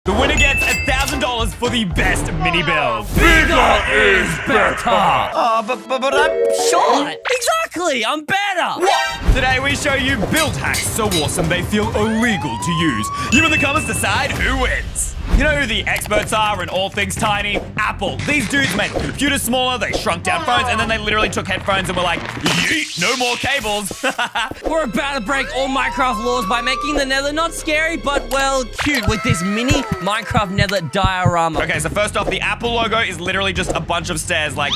The winner gets $1,000 for the best mini build. Bigger is better. But I'm short. Exactly, I'm better. What? Today we show you build hacks so awesome they feel illegal to use. You in the comments decide who wins. You know who the experts are in all things tiny? Apple. These dudes made computers smaller, they shrunk down phones, and then they literally took headphones and were like, yeet, no more cables. We're about to break all Minecraft laws by making the nether not scary, but, well, cute with this mini Minecraft nether diorama. Okay, so first off, the Apple logo is literally just a bunch of stairs like...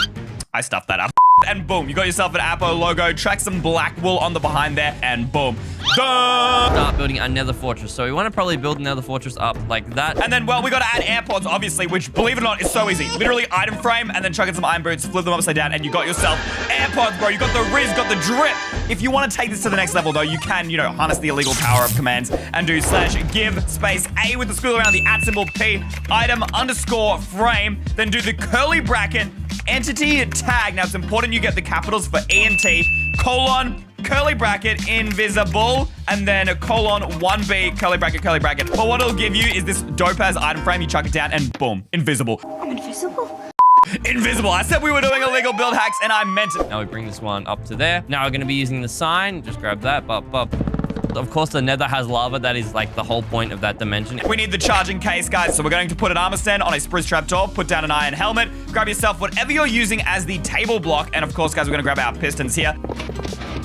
I stuffed that up. And boom, you got yourself an Apple logo, track some black wool on the behind there, and boom. Start building a nether fortress. So we want to probably build a nether fortress up like that. And then, well, we got to add AirPods, obviously, which, believe it or not, is so easy. Literally, item frame, and then chuck in some iron boots, flip them upside down, and you got yourself AirPods, bro. You got the Riz, got the drip. If you want to take this to the next level, though, you can, you know, harness the illegal power of commands and do /give space A with the squiggle around the @ P, item _ frame, then do the curly bracket, entity tag. Now, it's important you get the capitals for E and T, colon, curly bracket, invisible, and then a colon 1B, curly bracket, curly bracket. But what it'll give you is this dope-ass item frame. You chuck it down and boom, invisible. Invisible? Invisible. I said we were doing illegal build hacks and I meant it. Now we bring this one up to there. Now we're going to be using the sign. Just grab that. Of course, the nether has lava. That is like the whole point of that dimension. We need the charging case, guys. So we're going to put an armor stand on a spruce trapdoor, put down an iron helmet, grab yourself whatever you're using as the table block. And of course, guys, we're going to grab our pistons here.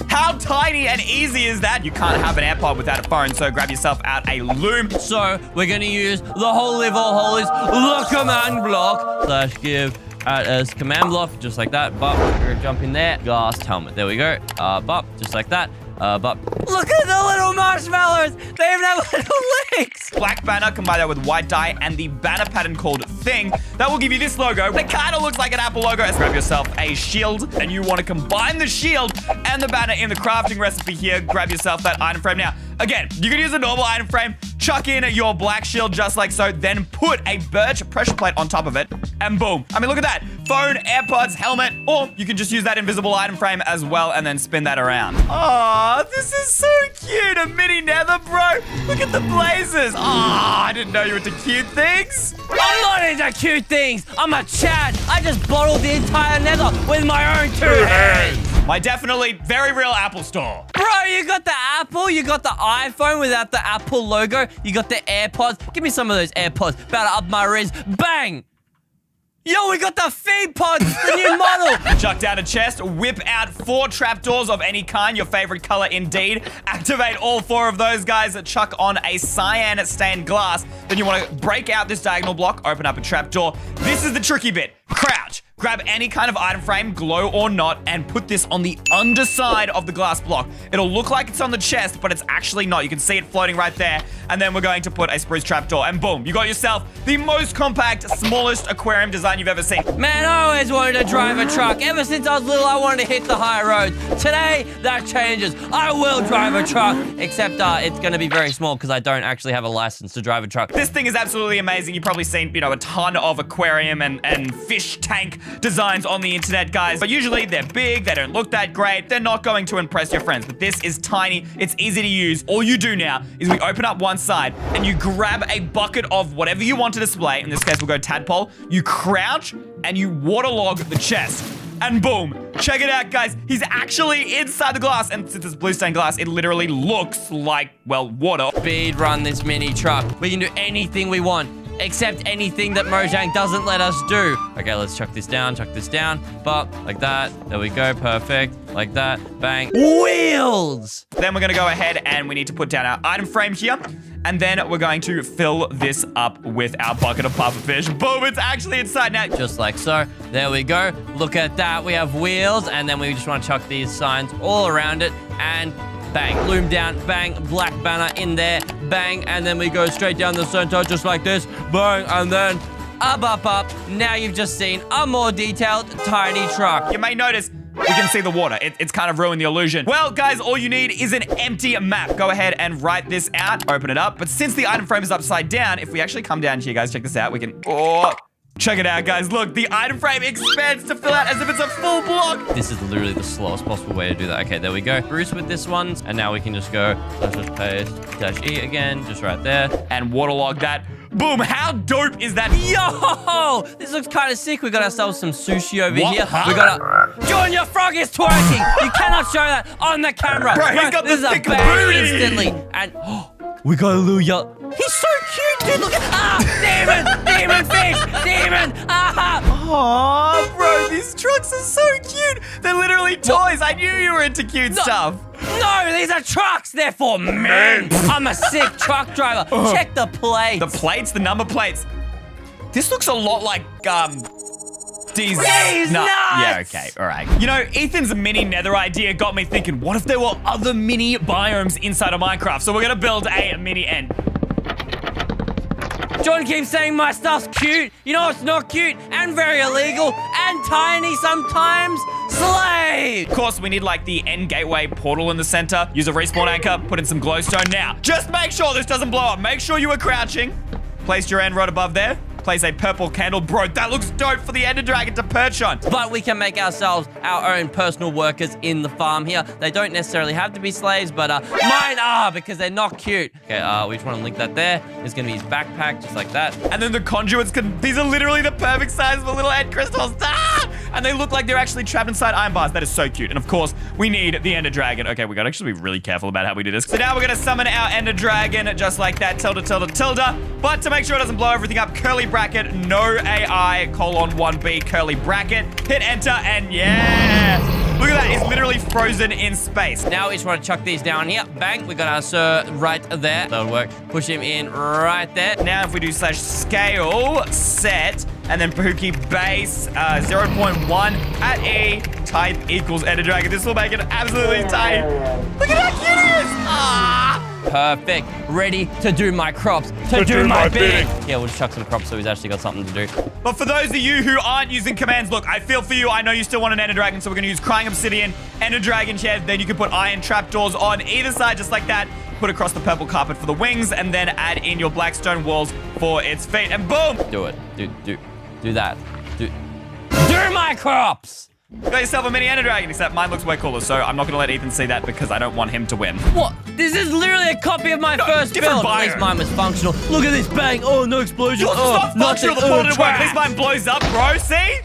How tiny and easy is that? You can't have an AirPod without a phone, so grab yourself out a loom. So we're going to use the holy of all holies, the command block, /give as command block, just like that. But we're going to jump in there. Glass helmet. There we go. But just like that. But look at the little marshmallows! They even have little legs! Black banner, combine that with white dye and the banner pattern called Thing. That will give you this logo. It kind of looks like an Apple logo. Grab yourself a shield, and you want to combine the shield and the banner in the crafting recipe here. Grab yourself that item frame. Now, again, you can use a normal item frame, chuck in your black shield just like so, then put a birch pressure plate on top of it, and boom. I mean, look at that. Phone, AirPods, helmet, or you can just use that invisible item frame as well and then spin that around. Aww, this is so cute. A mini nether, bro. Look at the blazes. Aw, I didn't know you were into cute things. I'm not into cute things. I'm a Chad. I just bottled the entire nether with my own 2 hands. My definitely very real Apple store. Bro, you got the Apple, you got the iPhone without the Apple logo, you got the AirPods. Give me some of those AirPods. About to up my Riz. Bang! Yo, we got the feed pods, the new model. Chuck down a chest, whip out 4 trapdoors of any kind, your favorite color indeed. Activate all 4 of those guys, chuck on a cyan stained glass. Then you want to break out this diagonal block, open up a trapdoor. This is the tricky bit. Crouch. Grab any kind of item frame, glow or not, and put this on the underside of the glass block. It'll look like it's on the chest, but it's actually not. You can see it floating right there. And then we're going to put a spruce trapdoor, and boom, you got yourself the most compact, smallest aquarium design you've ever seen. Man, I always wanted to drive a truck. Ever since I was little, I wanted to hit the high road. Today, that changes. I will drive a truck, except it's going to be very small because I don't actually have a license to drive a truck. This thing is absolutely amazing. You've probably seen, you know, a ton of aquarium and fish tank designs on the internet, guys. But usually they're big, they don't look that great, they're not going to impress your friends. But this is tiny, it's easy to use. All you do now is we open up one side and you grab a bucket of whatever you want to display. In this case, we'll go tadpole. You crouch and you waterlog the chest. And boom, check it out, guys. He's actually inside the glass. And since it's blue stained glass, it literally looks like, well, water. Speed run this mini truck. We can do anything we want, except anything that Mojang doesn't let us do. Okay, let's chuck this down, but like that. There we go, perfect. Like that, bang. Wheels! Then we're gonna go ahead and we need to put down our item frame here. And then we're going to fill this up with our bucket of pufferfish. Boom, it's actually inside now. Just like so. There we go. Look at that. We have wheels, and then we just want to chuck these signs all around it, and bang, loom down, bang, black banner in there, bang, and then we go straight down the center just like this, bang, and then up. Now you've just seen a more detailed tiny truck. You may notice we can see the water. It's kind of ruined the illusion. Well, guys, all you need is an empty map. Go ahead and write this out, open it up. But since the item frame is upside down, if we actually come down here, guys, check this out. We can, check it out, guys. Look, the item frame expands to fill out as if it's a full block. This is literally the slowest possible way to do that. Okay, there we go. Bruce with this one. And now we can just go, let's just paste -E again, just right there. And waterlog that. Boom. How dope is that? Yo, this looks kind of sick. We got ourselves some sushi over What? here. Huh? We got a Jordan, your frog is twerking. You cannot show that on the camera. Bro, he's got this the is a thick bang booty. instantly. And we got a little yellow. He's so cute, dude. Look at demon fish, demon. Oh, bro, these trucks are so cute. They're literally toys. I knew you were into cute stuff. No, these are trucks. They're for men. I'm a sick truck driver. Check the plates. The plates, the number plates. This looks a lot like, These nuts. Yeah, okay, all right. You know, Ethan's mini nether idea got me thinking, what if there were other mini biomes inside of Minecraft? So we're gonna build a mini end. John keeps saying my stuff's cute. You know it's not cute and very illegal and tiny sometimes. Slay! Of course, we need like the end gateway portal in the center. Use a respawn anchor, put in some glowstone now. Just make sure this doesn't blow up. Make sure you are crouching. Place your end rod above there. Place a purple candle. Bro, that looks dope for the ender dragon to perch on. But we can make ourselves our own personal workers in the farm here. They don't necessarily have to be slaves, but mine are because they're not cute. Okay, we just want to link that there. There's going to be his backpack, just like that. And then the conduits these are literally the perfect size for little end crystals. Ah! And they look like they're actually trapped inside iron bars. That is so cute. And of course, we need the ender dragon. Okay, we got to actually be really careful about how we do this. So now we're going to summon our ender dragon just like that. Tilde, tilde, tilde. But to make sure it doesn't blow everything up, curly bracket, no AI, :1B, curly bracket. Hit enter, and yeah. Look at that. It's literally frozen in space. Now we just want to chuck these down here. Bang, we got our sir right there. That'll work. Push him in right there. Now if we do /scale set and then Pookie base 0.1 at E type equals ender dragon. This will make it absolutely tiny. Look at how cute it is. Ah! Perfect. Ready to do my crops. To do my bidding. Yeah, we'll just chuck some crops so he's actually got something to do. But for those of you who aren't using commands, look, I feel for you. I know you still want an ender dragon, so we're going to use crying obsidian, ender dragon shed. Then you can put iron trapdoors on either side just like that. Put across the purple carpet for the wings, and then add in your black stone walls for its feet. And boom! Do it. Do that. Do my crops! Got yourself a mini ender dragon, except mine looks way cooler, so I'm not going to let Ethan see that because I don't want him to win. What? This is literally a copy of my first build. At least mine was functional. Look at this bang. Oh, no explosion. Yours was not functional. The portal didn't work. At least mine blows up, bro. See?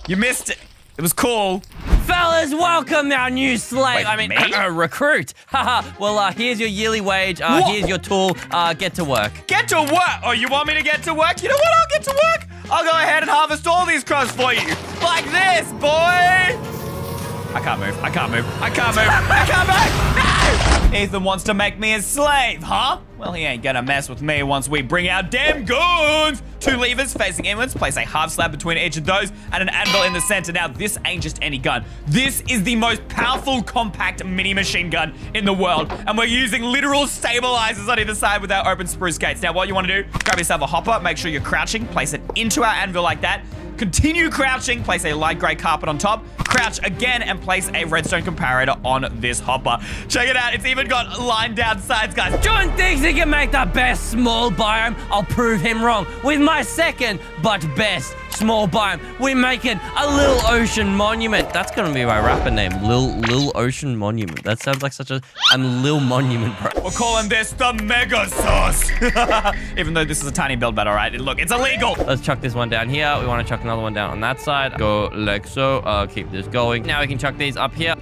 You missed it. It was cool. Fellas, welcome our new slave. Wait, recruit. Haha. Well, here's your yearly wage. Here's your tool. Get to work. Get to work? Oh, you want me to get to work? You know what? I'll get to work. I'll go ahead and harvest all these crops for you. Like this, boy. I can't move. I can't move. I can't move. I can't move. No! Ethan wants to make me his slave, huh? Well, he ain't gonna mess with me once we bring our damn guns. 2 levers facing inwards. Place a half slab between each of those and an anvil in the center. Now, this ain't just any gun. This is the most powerful, compact mini machine gun in the world. And we're using literal stabilizers on either side with our open spruce gates. Now, what you want to do, grab yourself a hopper. Make sure you're crouching. Place it into our anvil like that. Continue crouching, place a light gray carpet on top, crouch again, and place a redstone comparator on this hopper. Check it out, it's even got line down sides, guys. John thinks he can make the best small biome. I'll prove him wrong with my second but best small biome. We're making a little ocean monument. That's gonna be my rapper name, Lil Ocean Monument. That sounds like such a Lil Monument, bro. We're calling this the Mega Sauce. Even though this is a tiny build, but all right, look, it's illegal. Let's chuck this one down here. We want to chuck another one down on that side. Go like so. Keep this going. Now we can chuck these up here.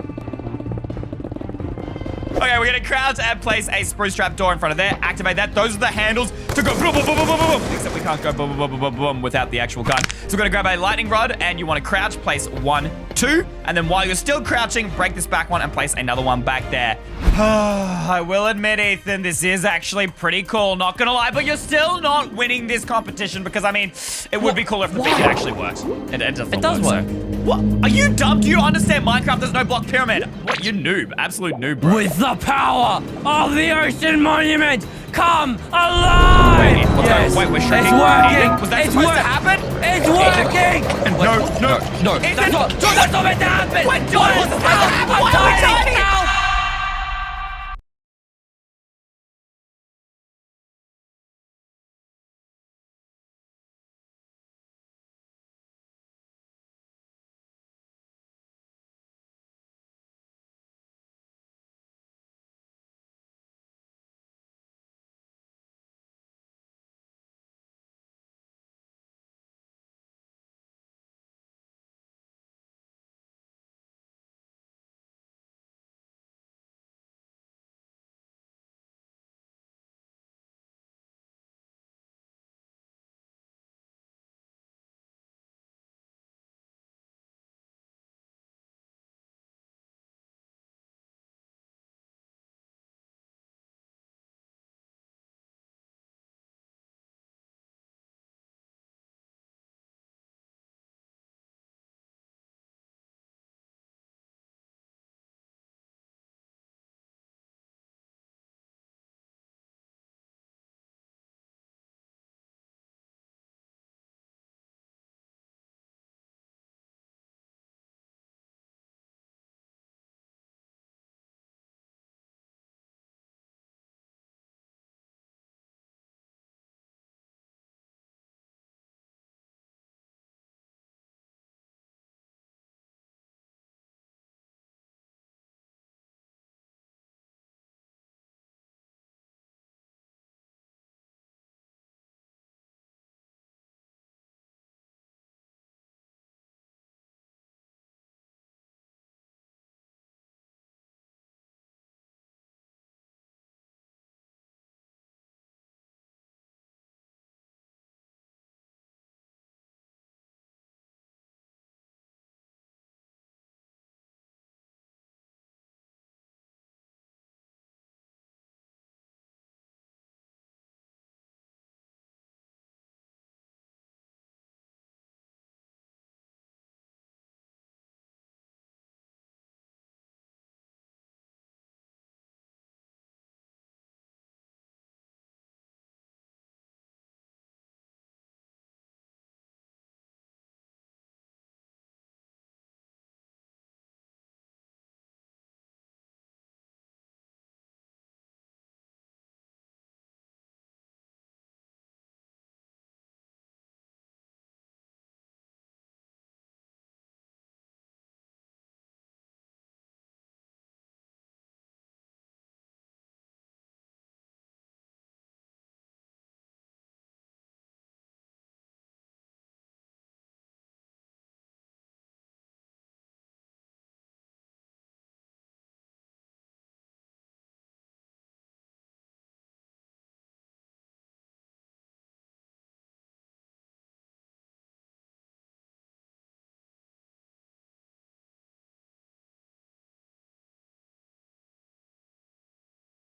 Okay, we're gonna crouch and place a spruce trap door in front of there. Activate that. Those are the handles to go boom, boom, boom, boom, boom, boom. Except we can't go boom, boom, boom, boom, boom without the actual gun. So we're gonna grab a lightning rod and you wanna crouch, place 1, 2, and then while you're still crouching, break this back one and place another one back there. I will admit, Ethan, this is actually pretty cool, not gonna lie, but you're still not winning this competition because, I mean, it would be cooler if the beacon actually worked. It doesn't It does work. What? Are you dumb? Do you understand Minecraft? There's no block pyramid. What? You noob. Absolute noob, bro. With the power of the Ocean Monument, come alive! Wait, what's going on? Wait, we're shrinking. It's working! Was that It's supposed to happen? It's working! No. No, that's not meant to happen! Wait, John, what's supposed to happen? I'm tiny!